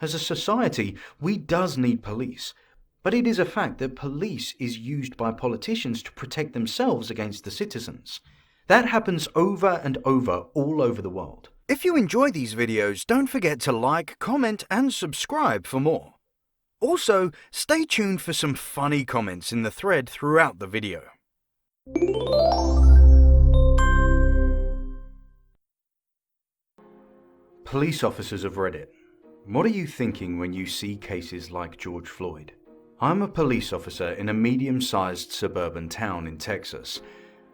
As a society, we does need police, but it is a fact that police is used by politicians to protect themselves against the citizens. That happens over and over all over the world. If you enjoy these videos, don't forget to like, comment and subscribe for more. Also, stay tuned for some funny comments in the thread throughout the video. Police officers of Reddit. What are you thinking when you see cases like George Floyd? I'm a police officer in a medium-sized suburban town in Texas.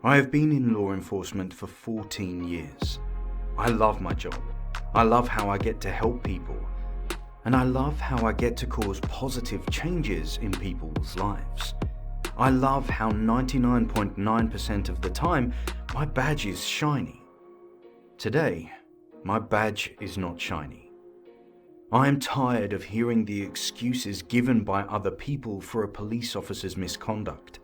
I have been in law enforcement for 14 years. I love my job. I love how I get to help people. And I love how I get to cause positive changes in people's lives. I love how 99.9% of the time, my badge is shiny. Today, my badge is not shiny. I am tired of hearing the excuses given by other people for a police officer's misconduct.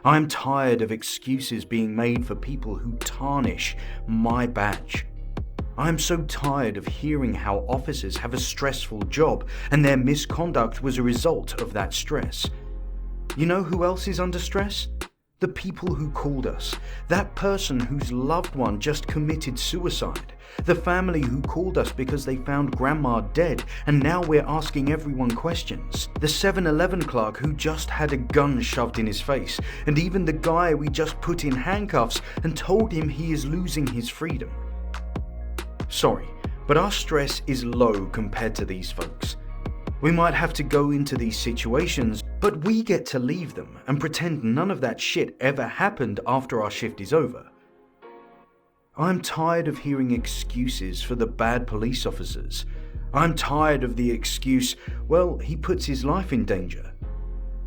I am tired of excuses being made for people who tarnish my badge. I am so tired of hearing how officers have a stressful job and their misconduct was a result of that stress. You know who else is under stress? The people who called us. That person whose loved one just committed suicide. The family who called us because they found grandma dead and now we're asking everyone questions. The 7-Eleven clerk who just had a gun shoved in his face. And even the guy we just put in handcuffs and told him he is losing his freedom. Sorry, but our stress is low compared to these folks. We might have to go into these situations, but we get to leave them and pretend none of that shit ever happened after our shift is over. I'm tired of hearing excuses for the bad police officers. I'm tired of the excuse, well, he puts his life in danger.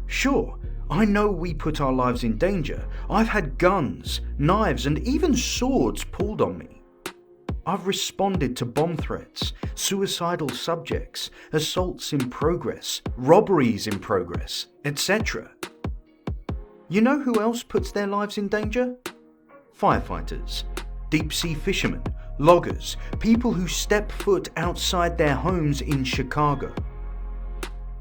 Sure, I know we put our lives in danger. I've had guns, knives, and even swords pulled on me. I've responded to bomb threats, suicidal subjects, assaults in progress, robberies in progress, etc. You know who else puts their lives in danger? Firefighters, deep-sea fishermen, loggers, people who step foot outside their homes in Chicago.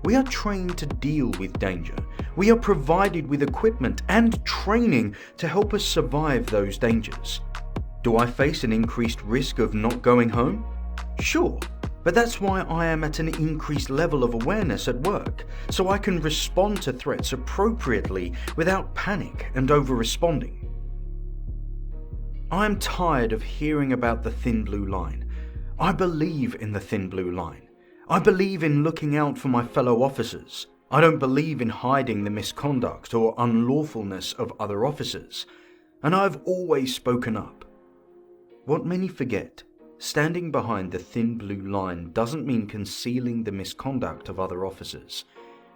We are trained to deal with danger. We are provided with equipment and training to help us survive those dangers. Do I face an increased risk of not going home? Sure, but that's why I am at an increased level of awareness at work, so I can respond to threats appropriately without panic and over-responding. I am tired of hearing about the thin blue line. I believe in the thin blue line. I believe in looking out for my fellow officers. I don't believe in hiding the misconduct or unlawfulness of other officers, and I've always spoken up. What many forget, standing behind the thin blue line doesn't mean concealing the misconduct of other officers.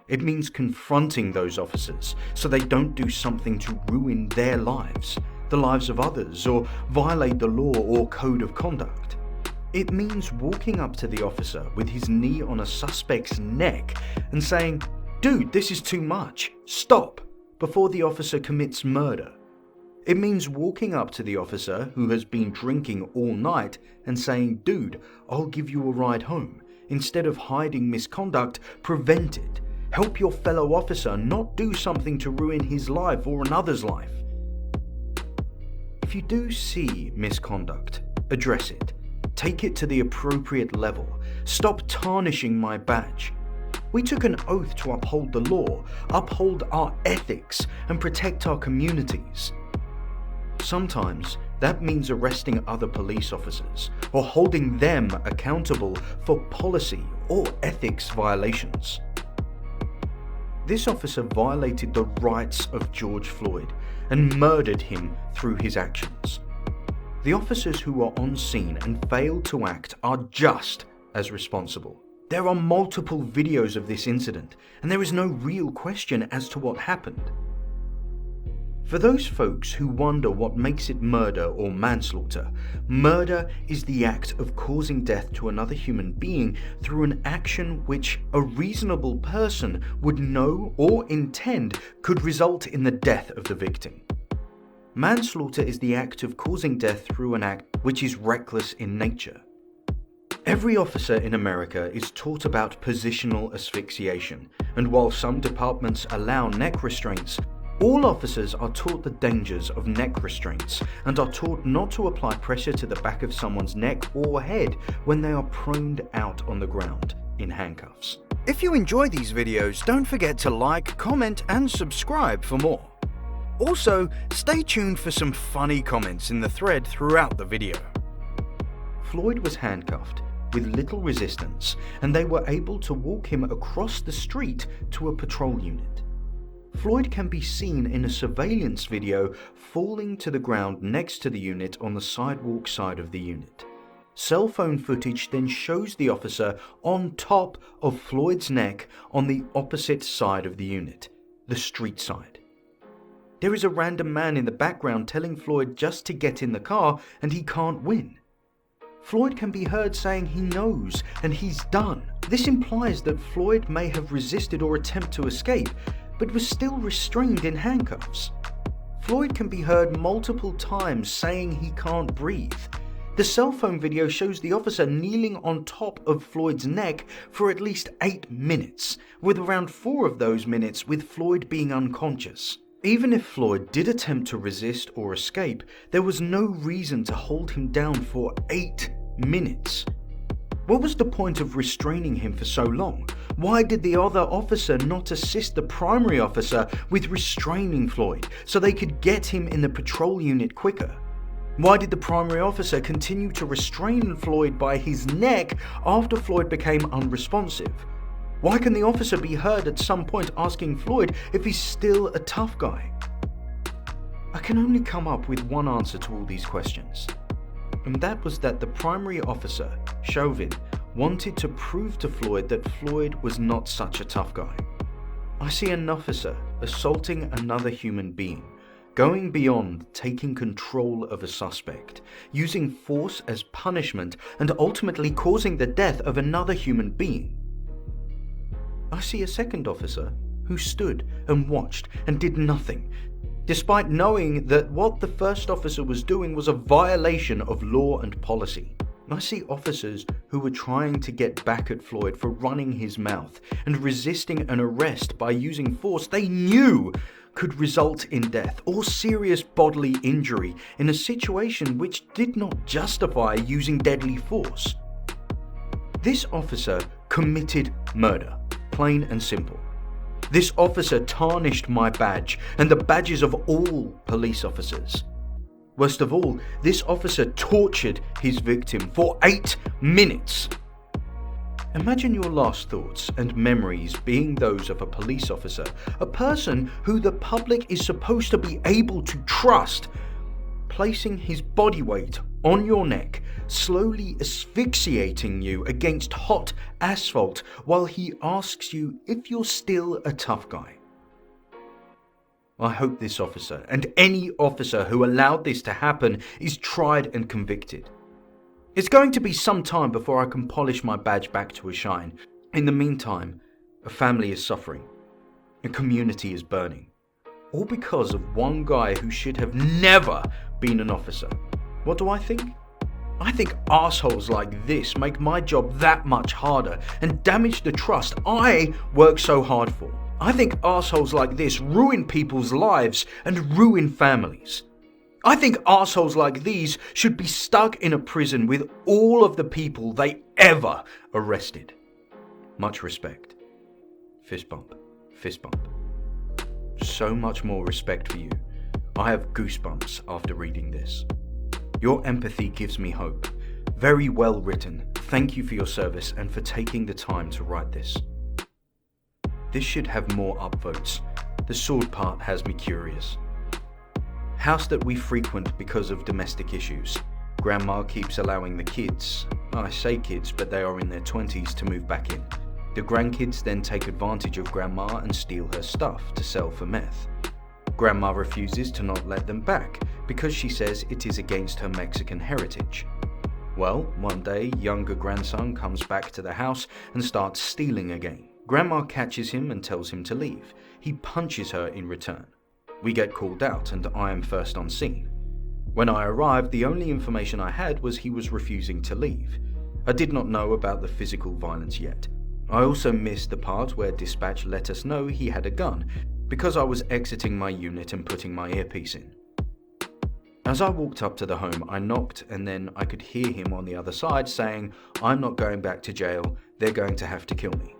It means confronting those officers so they don't do something to ruin their lives, the lives of others, or violate the law or code of conduct. It means walking up to the officer with his knee on a suspect's neck and saying, "Dude, this is too much. Stop," before the officer commits murder. It means walking up to the officer who has been drinking all night and saying, "Dude, I'll give you a ride home." Instead of hiding misconduct, prevent it. Help your fellow officer not do something to ruin his life or another's life. If you do see misconduct, address it. Take it to the appropriate level. Stop tarnishing my badge. We took an oath to uphold the law, uphold our ethics, and protect our communities. Sometimes that means arresting other police officers or holding them accountable for policy or ethics violations. This officer violated the rights of George Floyd and murdered him through his actions. The officers who were on scene and failed to act are just as responsible. There are multiple videos of this incident, and there is no real question as to what happened. For those folks who wonder what makes it murder or manslaughter, murder is the act of causing death to another human being through an action which a reasonable person would know or intend could result in the death of the victim. Manslaughter is the act of causing death through an act which is reckless in nature. Every officer in America is taught about positional asphyxiation, and while some departments allow neck restraints, all officers are taught the dangers of neck restraints and are taught not to apply pressure to the back of someone's neck or head when they are proned out on the ground in handcuffs. If you enjoy these videos, don't forget to like, comment, and subscribe for more. Also, stay tuned for some funny comments in the thread throughout the video. Floyd was handcuffed with little resistance, and they were able to walk him across the street to a patrol unit. Floyd can be seen in a surveillance video falling to the ground next to the unit on the sidewalk side of the unit. Cell phone footage then shows the officer on top of Floyd's neck on the opposite side of the unit, the street side. There is a random man in the background telling Floyd just to get in the car and he can't win. Floyd can be heard saying he knows and he's done. This implies that Floyd may have resisted or attempted to escape, but was still restrained in handcuffs. Floyd can be heard multiple times saying he can't breathe. The cell phone video shows the officer kneeling on top of Floyd's neck for at least 8 minutes, with around 4 of those minutes with Floyd being unconscious. Even if Floyd did attempt to resist or escape, there was no reason to hold him down for 8 minutes. What was the point of restraining him for so long? Why did the other officer not assist the primary officer with restraining Floyd so they could get him in the patrol unit quicker? Why did the primary officer continue to restrain Floyd by his neck after Floyd became unresponsive? Why can the officer be heard at some point asking Floyd if he's still a tough guy? I can only come up with one answer to all these questions, and that was that the primary officer, Chauvin, wanted to prove to Floyd that Floyd was not such a tough guy. I see an officer assaulting another human being, going beyond taking control of a suspect, using force as punishment, and ultimately causing the death of another human being. I see a second officer who stood and watched and did nothing, despite knowing that what the first officer was doing was a violation of law and policy. I see officers who were trying to get back at Floyd for running his mouth and resisting an arrest by using force they knew could result in death or serious bodily injury in a situation which did not justify using deadly force. This officer committed murder. Plain and simple. This officer tarnished my badge and the badges of all police officers. Worst of all, this officer tortured his victim for 8 minutes. Imagine your last thoughts and memories being those of a police officer, a person who the public is supposed to be able to trust, placing his body weight on your neck, slowly asphyxiating you against hot asphalt while he asks you if you're still a tough guy. I hope this officer, and any officer who allowed this to happen, is tried and convicted. It's going to be some time before I can polish my badge back to a shine. In the meantime, a family is suffering. A community is burning. All because of one guy who should have never been an officer. What do I think? I think assholes like this make my job that much harder and damage the trust I work so hard for. I think assholes like this ruin people's lives and ruin families. I think assholes like these should be stuck in a prison with all of the people they ever arrested. Much respect. Fist bump. Fist bump. So much more respect for you. I have goosebumps after reading this. Your empathy gives me hope. Very well written. Thank you for your service and for taking the time to write this. This should have more upvotes. The sword part has me curious. House that we frequent because of domestic issues. Grandma keeps allowing the kids, I say kids, but they are in their 20s, to move back in. The grandkids then take advantage of Grandma and steal her stuff to sell for meth. Grandma refuses to not let them back because she says it is against her Mexican heritage. Well, one day, younger grandson comes back to the house and starts stealing again. Grandma catches him and tells him to leave. He punches her in return. We get called out and I am first on scene. When I arrived, the only information I had was he was refusing to leave. I did not know about the physical violence yet. I also missed the part where dispatch let us know he had a gun, because I was exiting my unit and putting my earpiece in. As I walked up to the home, I knocked and then I could hear him on the other side saying, "I'm not going back to jail, they're going to have to kill me."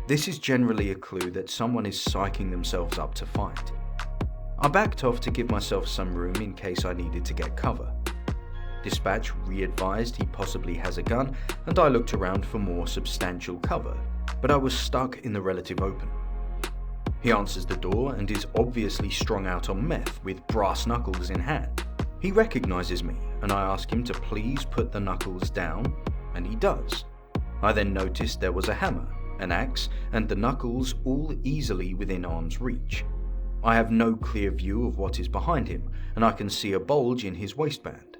This is generally a clue that someone is psyching themselves up to fight. I backed off to give myself some room in case I needed to get cover. Dispatch re-advised he possibly has a gun, and I looked around for more substantial cover, but I was stuck in the relative open. He answers the door and is obviously strung out on meth with brass knuckles in hand. He recognizes me, and I ask him to please put the knuckles down, and he does. I then noticed there was a hammer, an axe, and the knuckles all easily within arm's reach. I have no clear view of what is behind him, and I can see a bulge in his waistband.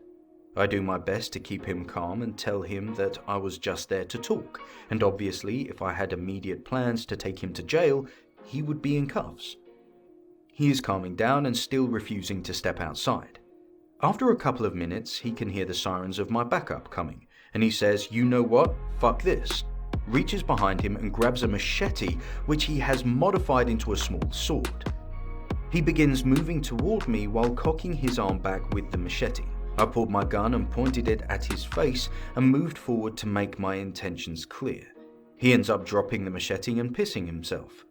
I do my best to keep him calm and tell him that I was just there to talk, and obviously if I had immediate plans to take him to jail, he would be in cuffs. He is calming down and still refusing to step outside. After a couple of minutes, he can hear the sirens of my backup coming, and he says, "You know what? Fuck this," reaches behind him and grabs a machete which he has modified into a small sword. He begins moving toward me while cocking his arm back with the machete. I pulled my gun and pointed it at his face and moved forward to make my intentions clear. He ends up dropping the machete and pissing himself.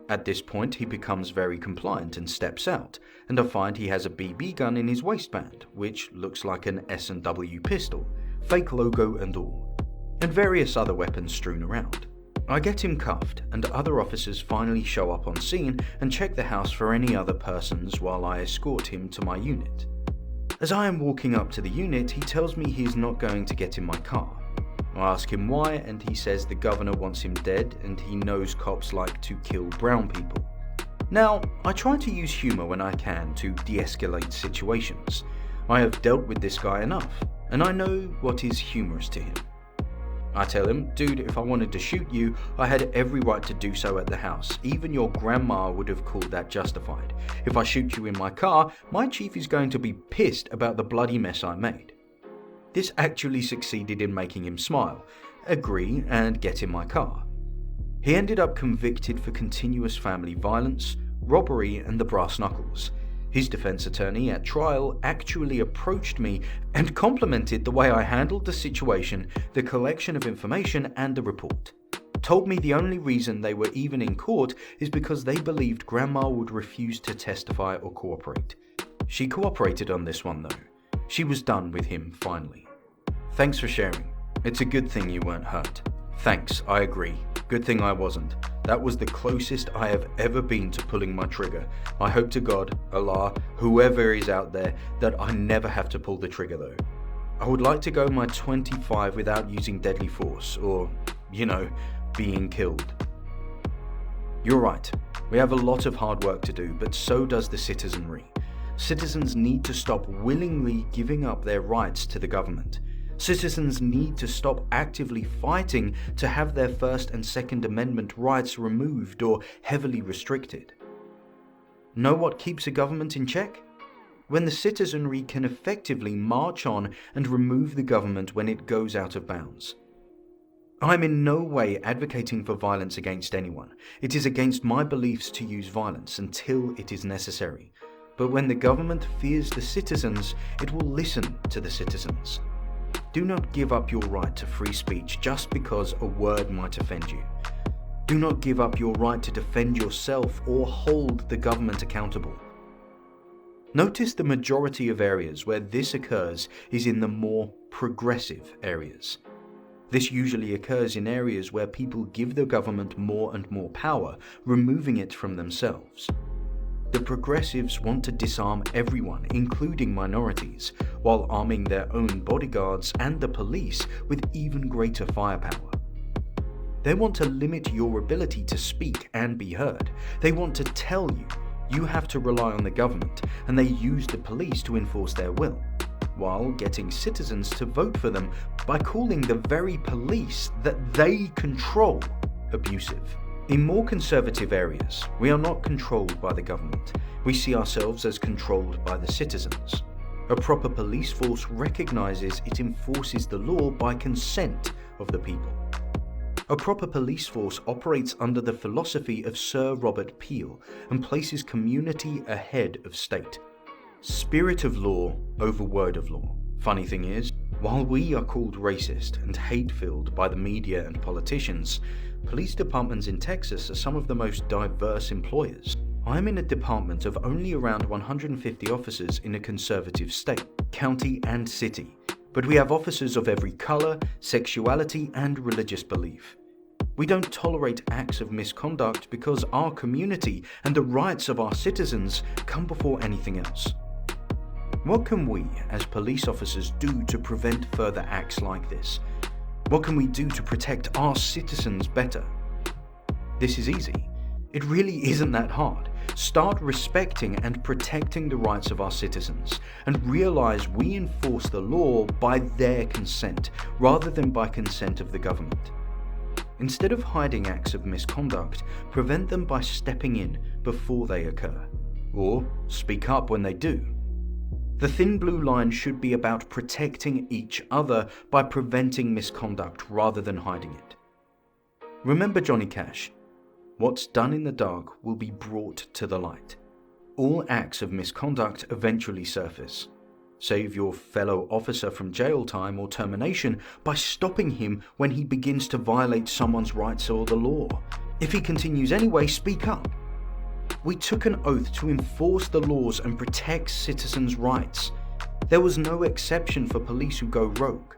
At this point, he becomes very compliant and steps out, and I find he has a BB gun in his waistband, which looks like an S&W pistol, fake logo and all, and various other weapons strewn around. I get him cuffed, and other officers finally show up on scene and check the house for any other persons while I escort him to my unit. As I am walking up to the unit, he tells me he is not going to get in my car. I ask him why, and he says the governor wants him dead and he knows cops like to kill brown people. Now, I try to use humor when I can to de-escalate situations. I have dealt with this guy enough, and I know what is humorous to him. I tell him, "Dude, if I wanted to shoot you, I had every right to do so at the house. Even your grandma would have called that justified. If I shoot you in my car, my chief is going to be pissed about the bloody mess I made." This actually succeeded in making him smile, agree, and get in my car. He ended up convicted for continuous family violence, robbery, and the brass knuckles. His defense attorney at trial actually approached me and complimented the way I handled the situation, the collection of information, and the report. Told me the only reason they were even in court is because they believed Grandma would refuse to testify or cooperate. She cooperated on this one though. She was done with him finally. "Thanks for sharing. It's a good thing you weren't hurt." "Thanks, I agree. Good thing I wasn't. That was the closest I have ever been to pulling my trigger. I hope to God, Allah, whoever is out there, that I never have to pull the trigger though. I would like to go my 25 without using deadly force or, being killed." You're right. We have a lot of hard work to do, but so does the citizenry. Citizens need to stop willingly giving up their rights to the government. Citizens need to stop actively fighting to have their First and Second Amendment rights removed or heavily restricted. Know what keeps a government in check? When the citizenry can effectively march on and remove the government when it goes out of bounds. I'm in no way advocating for violence against anyone. It is against my beliefs to use violence until it is necessary. But when the government fears the citizens, it will listen to the citizens. Do not give up your right to free speech just because a word might offend you. Do not give up your right to defend yourself or hold the government accountable. Notice the majority of areas where this occurs is in the more progressive areas. This usually occurs in areas where people give the government more and more power, removing it from themselves. The progressives want to disarm everyone, including minorities, while arming their own bodyguards and the police with even greater firepower. They want to limit your ability to speak and be heard. They want to tell you you have to rely on the government, and they use the police to enforce their will, while getting citizens to vote for them by calling the very police that they control abusive. In more conservative areas, we are not controlled by the government. We see ourselves as controlled by the citizens. A proper police force recognizes it enforces the law by consent of the people. A proper police force operates under the philosophy of Sir Robert Peel and places community ahead of state. Spirit of law over word of law. Funny thing is, while we are called racist and hate-filled by the media and politicians, police departments in Texas are some of the most diverse employers. I'm in a department of only around 150 officers in a conservative state, county and city, but we have officers of every color, sexuality and religious belief. We don't tolerate acts of misconduct because our community and the rights of our citizens come before anything else. What can we, as police officers, do to prevent further acts like this? What can we do to protect our citizens better? This is easy. It really isn't that hard. Start respecting and protecting the rights of our citizens and realize we enforce the law by their consent rather than by consent of the government. Instead of hiding acts of misconduct, prevent them by stepping in before they occur, or speak up when they do. The thin blue line should be about protecting each other by preventing misconduct rather than hiding it. Remember Johnny Cash. What's done in the dark will be brought to the light. All acts of misconduct eventually surface. Save your fellow officer from jail time or termination by stopping him when he begins to violate someone's rights or the law. If he continues anyway, speak up. We took an oath to enforce the laws and protect citizens' rights. There was no exception for police who go rogue.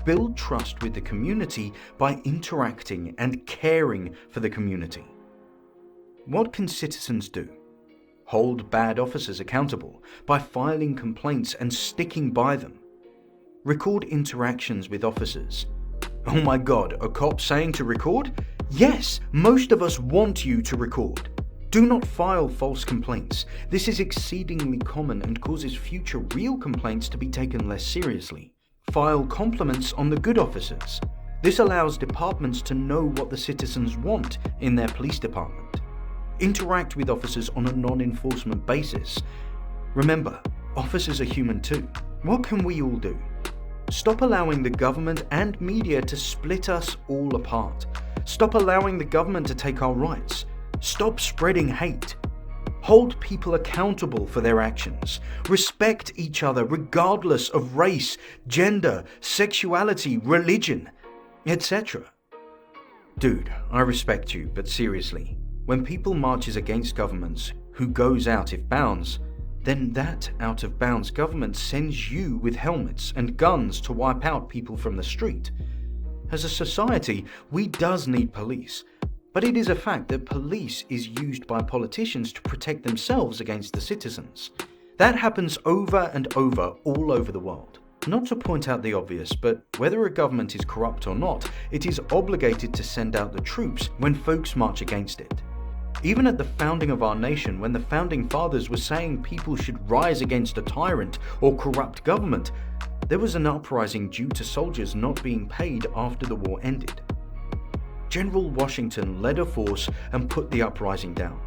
Build trust with the community by interacting and caring for the community. What can citizens do? Hold bad officers accountable by filing complaints and sticking by them. Record interactions with officers. Oh my God, a cop saying to record? Yes, most of us want you to record. Do not file false complaints. This is exceedingly common and causes future real complaints to be taken less seriously. File compliments on the good officers. This allows departments to know what the citizens want in their police department. Interact with officers on a non-enforcement basis. Remember, officers are human too. What can we all do? Stop allowing the government and media to split us all apart. Stop allowing the government to take our rights. Stop spreading hate. Hold people accountable for their actions. Respect each other regardless of race, gender, sexuality, religion, etc. Dude, I respect you, but seriously, when people marches against governments who goes out of bounds, then that out of bounds government sends you with helmets and guns to wipe out people from the street. As a society, we does need police. But it is a fact that police is used by politicians to protect themselves against the citizens. That happens over and over all over the world. Not to point out the obvious, but whether a government is corrupt or not, it is obligated to send out the troops when folks march against it. Even at the founding of our nation, when the founding fathers were saying people should rise against a tyrant or corrupt government, there was an uprising due to soldiers not being paid after the war ended. General Washington led a force and put the uprising down.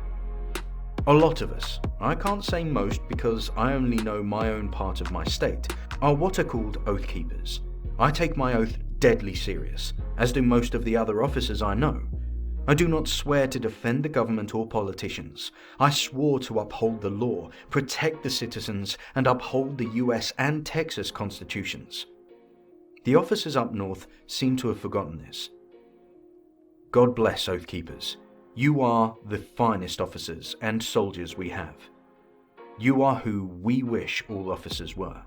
A lot of us, I can't say most because I only know my own part of my state, are what are called oath keepers. I take my oath deadly serious, as do most of the other officers I know. I do not swear to defend the government or politicians. I swore to uphold the law, protect the citizens, and uphold the US and Texas constitutions. The officers up north seem to have forgotten this. God bless Oath Keepers. You are the finest officers and soldiers we have. You are who we wish all officers were.